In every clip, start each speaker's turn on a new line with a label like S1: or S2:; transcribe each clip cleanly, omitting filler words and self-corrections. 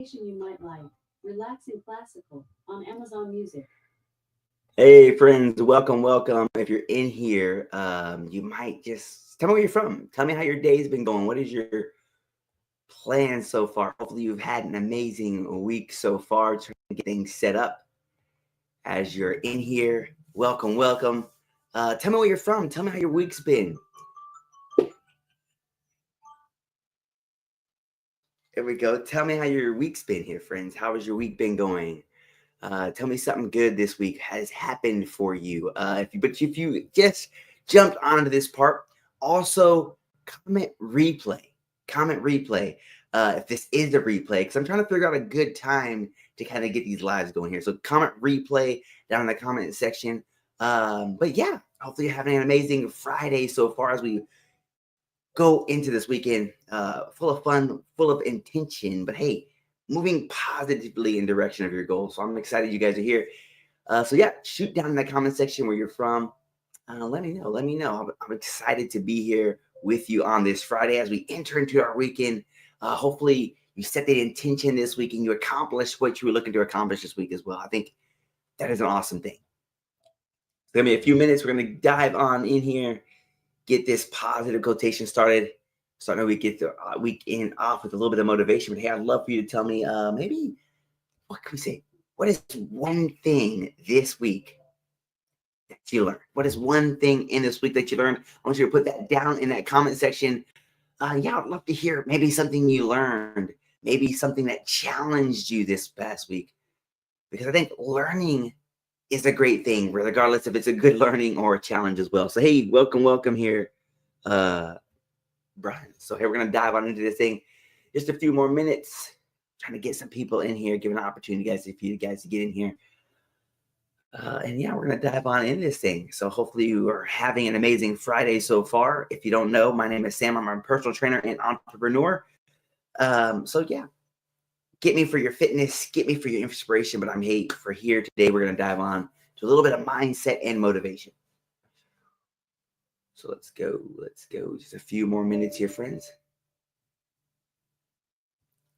S1: You might like relaxing classical on Amazon Music.
S2: Hey friends, welcome. If you're in here, you might just tell me where you're from. Tell me how your day's been going. What is your plan so far? Hopefully, you've had an amazing week so far. Trying to get things set up as you're in here. Welcome. Tell me where you're from. Tell me how your week's been. There we go. Tell me how your week's been here, friends. How has your week been going? Tell me something good this week has happened for you. If you just jumped onto this part, also comment replay. Comment replay. If this is a replay, because I'm trying to figure out a good time to kind of get these lives going here. So comment replay down in the comment section. But yeah, hopefully you're having an amazing Friday so far as we go into this weekend, full of fun, full of intention. But hey, moving positively in direction of your goals. So I'm excited you guys are here. So yeah, shoot down in the comment section where you're from. Let me know. I'm excited to be here with you on this Friday as we enter into our weekend. Hopefully you set the intention this week and you accomplish what you were looking to accomplish this week as well. I think that is an awesome thing. It's gonna be a few minutes. We're gonna dive on in here, get this positive quotation started. Starting we get the weekend off with a little bit of motivation. But hey, I'd love for you to tell me maybe what can we say? What is one thing this week that you learned? What is one thing in this week that you learned? I want you to put that down in that comment section. Yeah, I'd love to hear maybe something you learned, maybe something that challenged you this past week. Because I think learning is a great thing, regardless if it's a good learning or a challenge as well. So hey, welcome here, Brian. So here we're gonna dive on into this thing. Just a few more minutes, trying to get some people in here, give an opportunity, guys, for you guys to get in here. And yeah, we're gonna dive on in this thing. So hopefully you are having an amazing Friday so far. If you don't know, my name is Sam. I'm a personal trainer and entrepreneur. So yeah, get me for your fitness, get me for your inspiration. But I'm for here today. We're gonna dive on to a little bit of mindset and motivation. So let's go. Just a few more minutes here, friends.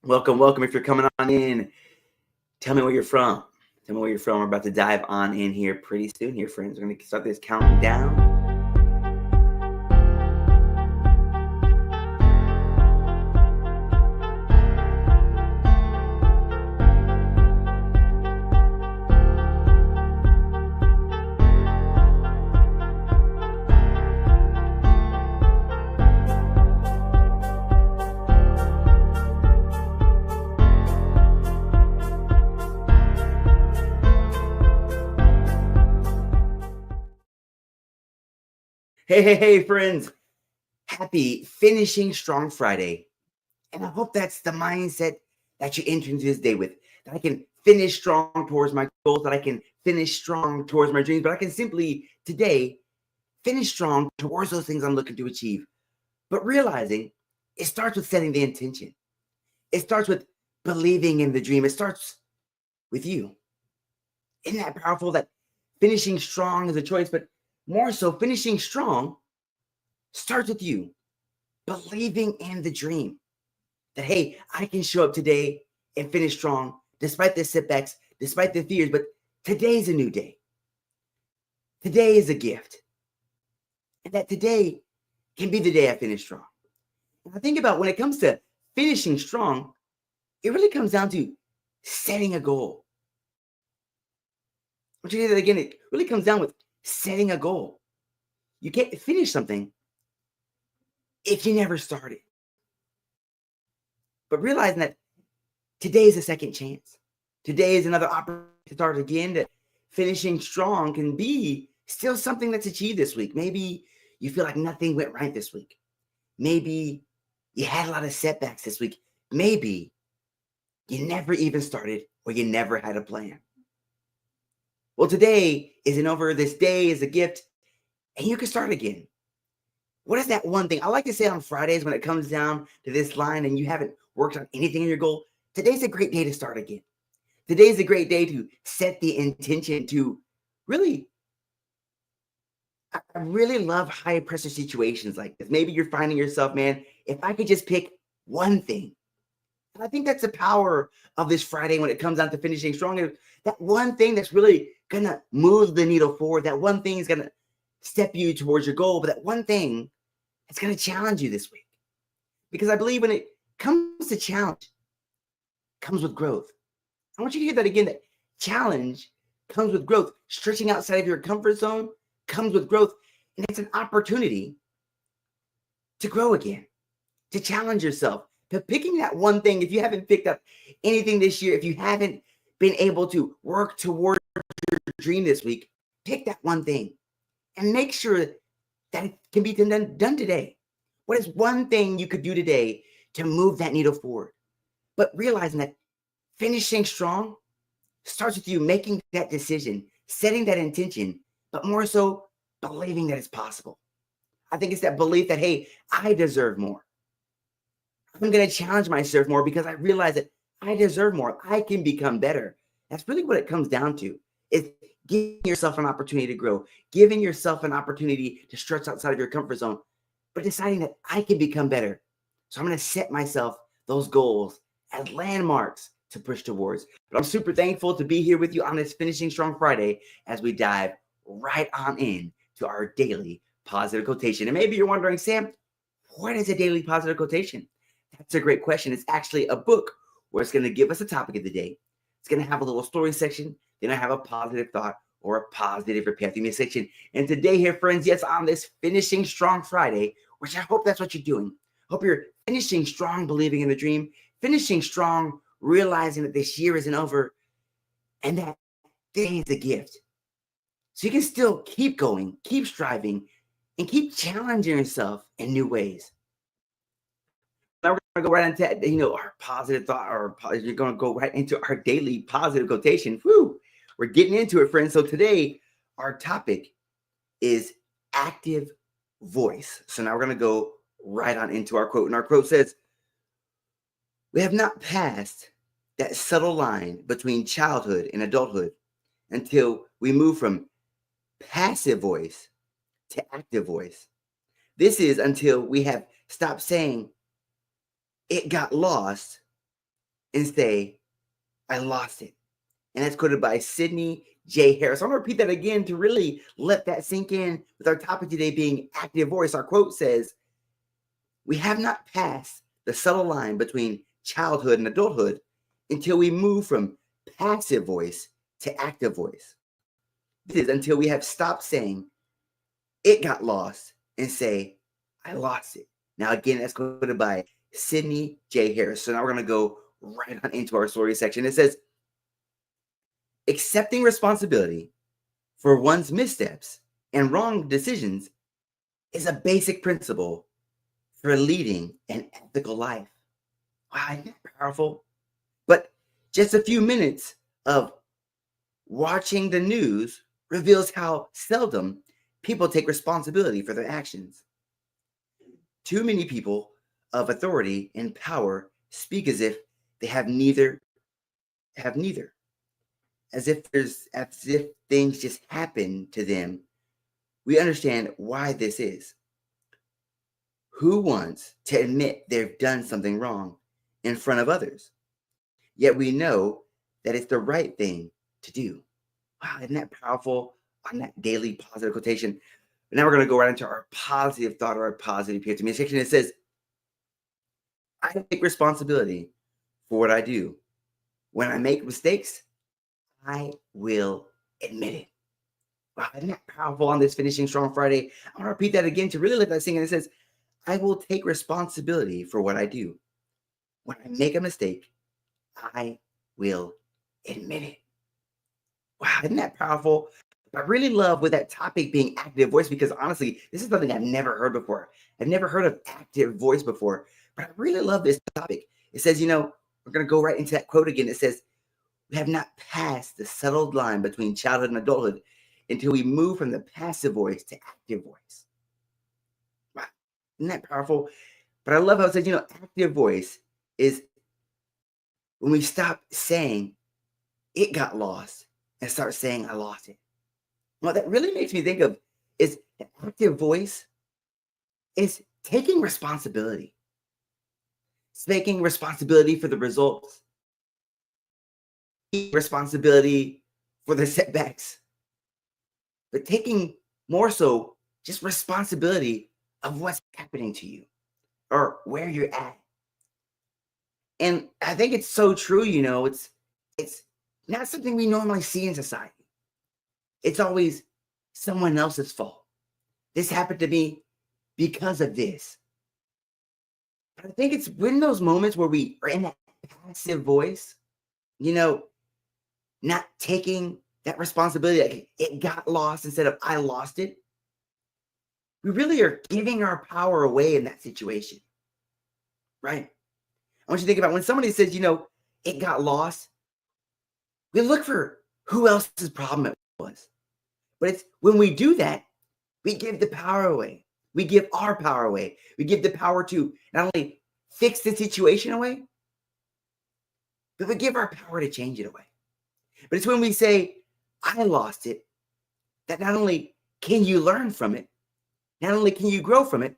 S2: Welcome. If you're coming on in, tell me where you're from. We're about to dive on in here pretty soon here, friends. We're going to start this counting down. Hey, friends. Happy Finishing Strong Friday. And I hope that's the mindset that you enter into this day with. That I can finish strong towards my goals, that I can finish strong towards my dreams, but I can simply today finish strong towards those things I'm looking to achieve. But realizing it starts with setting the intention. It starts with believing in the dream. It starts with you. Isn't that powerful that finishing strong is a choice, but more so finishing strong starts with you believing in the dream that, hey, I can show up today and finish strong despite the setbacks, despite the fears, but today's a new day. Today is a gift. And that today can be the day I finish strong. And I think about when it comes to finishing strong, it really comes down to setting a goal. I want you to hear that again. It really comes down with setting a goal. You can't finish something if you never started. But realizing that today is a second chance. Today is another opportunity to start again. That finishing strong can be still something that's achieved this week. Maybe you feel like nothing went right this week. Maybe you had a lot of setbacks this week. Maybe you never even started or you never had a plan. Well, today isn't over. This day is a gift and you can start again. What is that one thing? I like to say on Fridays when it comes down to this line and you haven't worked on anything in your goal, today's a great day to start again. Today's a great day to set the intention to really, I really love high pressure situations like this. Maybe you're finding yourself, man, if I could just pick one thing And I think that's the power of this Friday when it comes down to finishing strong. Is that one thing that's really going to move the needle forward. That one thing is going to step you towards your goal. But that one thing is going to challenge you this week. Because I believe when it comes to challenge, it comes with growth. I want you to hear that again, that challenge comes with growth. Stretching outside of your comfort zone comes with growth. And it's an opportunity to grow again, to challenge yourself, to picking that one thing. If you haven't picked up anything this year, if you haven't been able to work towards your dream this week, pick that one thing and make sure that it can be done today. What is one thing you could do today to move that needle forward? But realizing that finishing strong starts with you making that decision, setting that intention, but more so believing that it's possible. I think it's that belief that, hey, I deserve more. I'm going to challenge myself more because I realize that I deserve more. I can become better. That's really what it comes down to. It's giving yourself an opportunity to grow, giving yourself an opportunity to stretch outside of your comfort zone, but deciding that I can become better. So I'm going to set myself those goals as landmarks to push towards. But I'm super thankful to be here with you on this Finishing Strong Friday as we dive right on in to our daily positive quotation. And maybe you're wondering, Sam, what is a daily positive quotation? That's a great question. It's actually a book where it's going to give us a topic of the day. It's going to have a little story section. Then I have a positive thought or a positive repair section. And today here, friends, yes, on this Finishing Strong Friday, which I hope that's what you're doing. Hope you're finishing strong, believing in the dream, finishing strong, realizing that this year isn't over and that day is a gift. So you can still keep going, keep striving, and keep challenging yourself in new ways. Now we're going to go right into our positive thought, or you're going to go right into our daily positive quotation. Whew, we're getting into it, friends. So today our topic is active voice. So now we're going to go right on into our quote. And our quote says, "We have not passed that subtle line between childhood and adulthood until we move from passive voice to active voice. This is until we have stopped saying it got lost and say, I lost it." And that's quoted by Sydney J. Harris. I'm going to repeat that again to really let that sink in with our topic today being active voice. Our quote says, "We have not passed the subtle line between childhood and adulthood until we move from passive voice to active voice. This is until we have stopped saying it got lost and say, I lost it." Now, again, that's quoted by Sydney J. Harris. So now we're going to go right on into our story section. It says, "Accepting responsibility for one's missteps and wrong decisions is a basic principle for leading an ethical life." Wow, isn't that powerful? But just a few minutes of watching the news reveals how seldom people take responsibility for their actions. Too many people of authority and power speak as if they have neither, as if things just happen to them. We understand why this is. Who wants to admit they've done something wrong in front of others? Yet we know that it's the right thing to do. Wow, isn't that powerful on that daily positive quotation? Now we're going to go right into our positive thought or our positive peer-to-me section. It says, "I take responsibility for what I do. When I make mistakes, I will admit it." Wow, isn't that powerful on this Finishing Strong Friday? I want to repeat that again to really let that sink in. It says, "I will take responsibility for what I do. When I make a mistake, I will admit it." Wow, isn't that powerful? I really love with that topic being active voice because honestly, this is something I've never heard before. I've never heard of active voice before, but I really love this topic. It says, we're going to go right into that quote again. It says, "We have not passed the settled line between childhood and adulthood until we move from the passive voice to active voice." Wow, isn't that powerful? But I love how it says, active voice is when we stop saying it got lost and start saying I lost it. What that really makes me think of is an active voice is taking responsibility. taking responsibility for the results, responsibility for the setbacks, but taking more so just responsibility of what's happening to you or where you're at. And I think it's so true, it's not something we normally see in society. It's always someone else's fault. This happened to me because of this. But I think it's when those moments where we are in that passive voice, you know, not taking that responsibility, like it got lost instead of I lost it. We really are giving our power away in that situation, right? I want you to think about when somebody says, it got lost, we look for who else's problem it was. But it's when we do that, we give the power away. We give our power away. We give the power to not only fix the situation away, but we give our power to change it away. But it's when we say, I lost it, that not only can you learn from it, not only can you grow from it,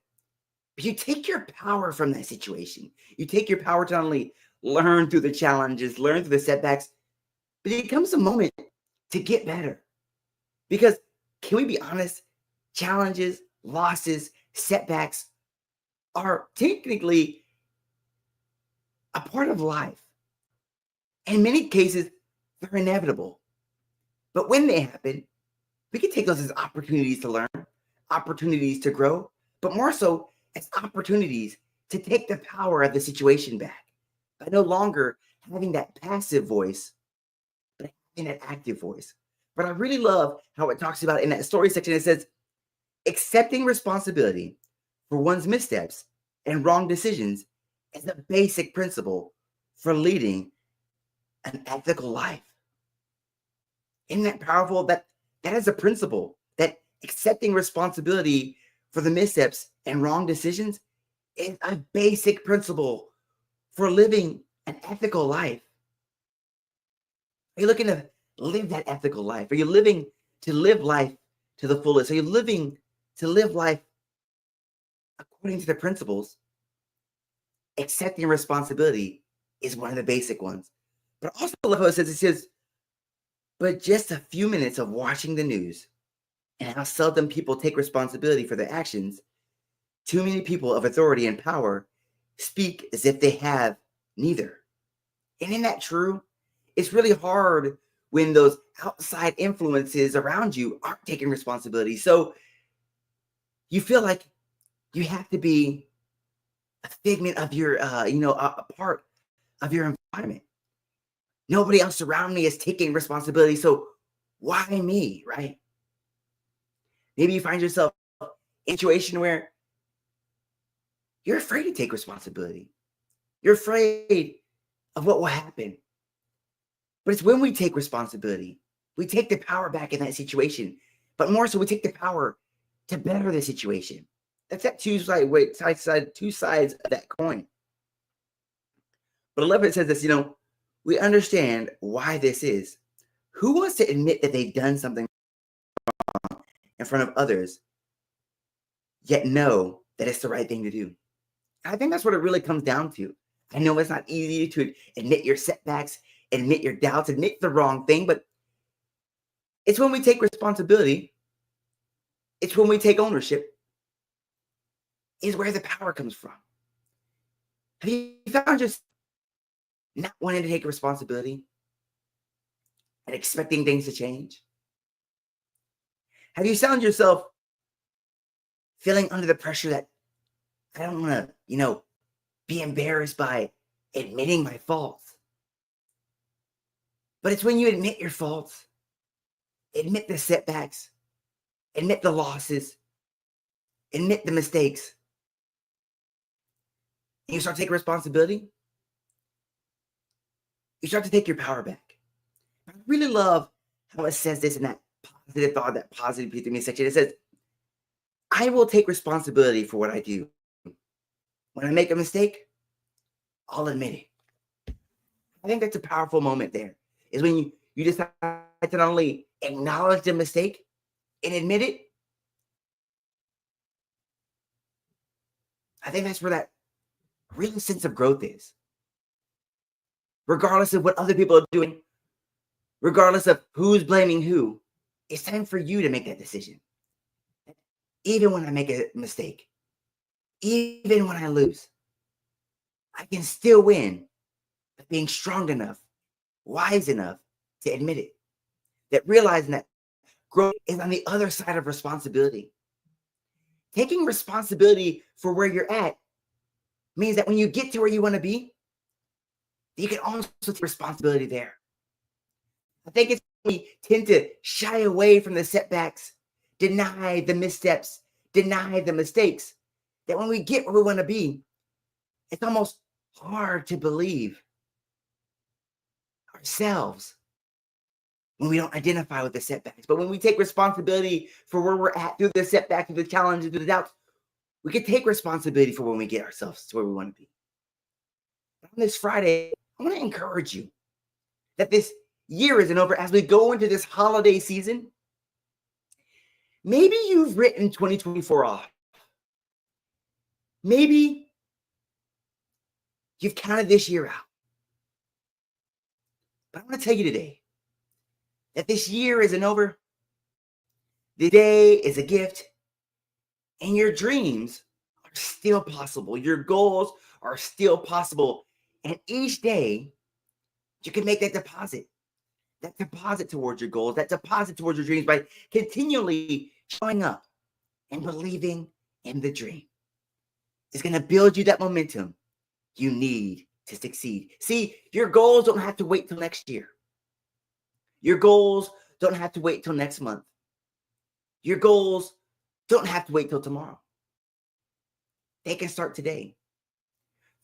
S2: but you take your power from that situation. You take your power to not only learn through the challenges, learn through the setbacks, but it becomes a moment to get better. Because can we be honest? Challenges, losses, setbacks are technically a part of life. In many cases, they're inevitable. But when they happen, we can take those as opportunities to learn, opportunities to grow, but more so as opportunities to take the power of the situation back by no longer having that passive voice, but having that active voice. But I really love how it talks about in that story section. It says, accepting responsibility for one's missteps and wrong decisions is a basic principle for leading an ethical life. Isn't that powerful? That is a principle, that accepting responsibility for the missteps and wrong decisions is a basic principle for living an ethical life. Are you looking to live that ethical life? Are you living to live life to the fullest? Are you living to live life according to the principles? Accepting responsibility is one of the basic ones. But also love how it says, but just a few minutes of watching the news and how seldom people take responsibility for their actions, too many people of authority and power speak as if they have neither. And isn't that true? It's really hard when those outside influences around you aren't taking responsibility. So you feel like you have to be a figment of your, a part of your environment. Nobody else around me is taking responsibility. So why me, right? Maybe you find yourself in a situation where you're afraid to take responsibility. You're afraid of what will happen. But it's when we take responsibility, we take the power back in that situation. But more so, we take the power to better the situation. That's that two sides of that coin. But I love it says this, we understand why this is. Who wants to admit that they've done something in front of others, yet know that it's the right thing to do? I think that's what it really comes down to. I know it's not easy to admit your setbacks, admit your doubts, admit the wrong thing, but it's when we take responsibility, it's when we take ownership, is where the power comes from. Have you found just not wanting to take responsibility and expecting things to change? Have you found yourself feeling under the pressure that I don't want to, be embarrassed by admitting my faults? But it's when you admit your faults, admit the setbacks, admit the losses, admit the mistakes, and you start taking responsibility, you start to take your power back. I really love how it says this in that positive thought, that positive me section. It says, I will take responsibility for what I do. When I make a mistake, I'll admit it. I think that's a powerful moment there, is when you decide to not only acknowledge the mistake and admit it. I think that's where that real sense of growth is. Regardless of what other people are doing, regardless of who's blaming who, it's time for you to make that decision. Even when I make a mistake, even when I lose, I can still win by being strong enough, wise enough to admit it. That realizing that growth is on the other side of responsibility. Taking responsibility for where you're at means that when you get to where you want to be, you can also take responsibility there. I think it's we tend to shy away from the setbacks, deny the missteps, deny the mistakes, that when we get where we want to be, it's almost hard to believe ourselves when we don't identify with the setbacks. But when we take responsibility for where we're at through the setbacks, through the challenges, through the doubts, we can take responsibility for when we get ourselves to where we want to be. On this Friday, I want to encourage you that this year isn't over. As we go into this holiday season, maybe you've written 2024 off. Maybe you've counted this year out. But I want to tell you today that this year isn't over. The day is a gift, and your dreams are still possible. Your goals are still possible. And each day, you can make that deposit towards your goals, that deposit towards your dreams by continually showing up and believing in the dream. It's going to build you that momentum you need to succeed. See, your goals don't have to wait till next year. Your goals don't have to wait till next month. Your goals don't have to wait till tomorrow. They can start today.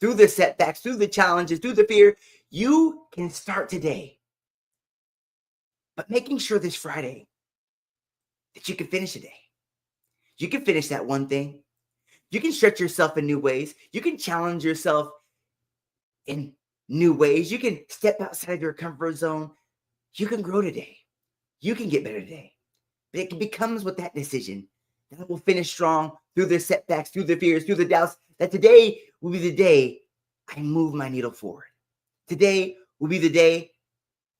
S2: Through the setbacks, through the challenges, through the fear, you can start today. But making sure this Friday that you can finish a day. You can finish that one thing. You can stretch yourself in new ways. You can challenge yourself in new ways. You can step outside of your comfort zone. You can grow today. You can get better today. But it becomes with that decision that I will finish strong through the setbacks, through the fears, through the doubts, that today will be the day I move my needle forward. Today will be the day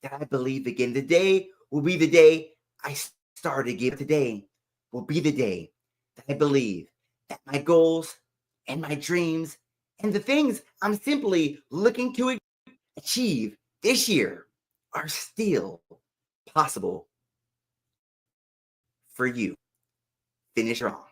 S2: that I believe again. The day will be the day I start again. Today will be the day that I believe that my goals and my dreams and the things I'm simply looking to achieve this year are still possible for you. Finish strong.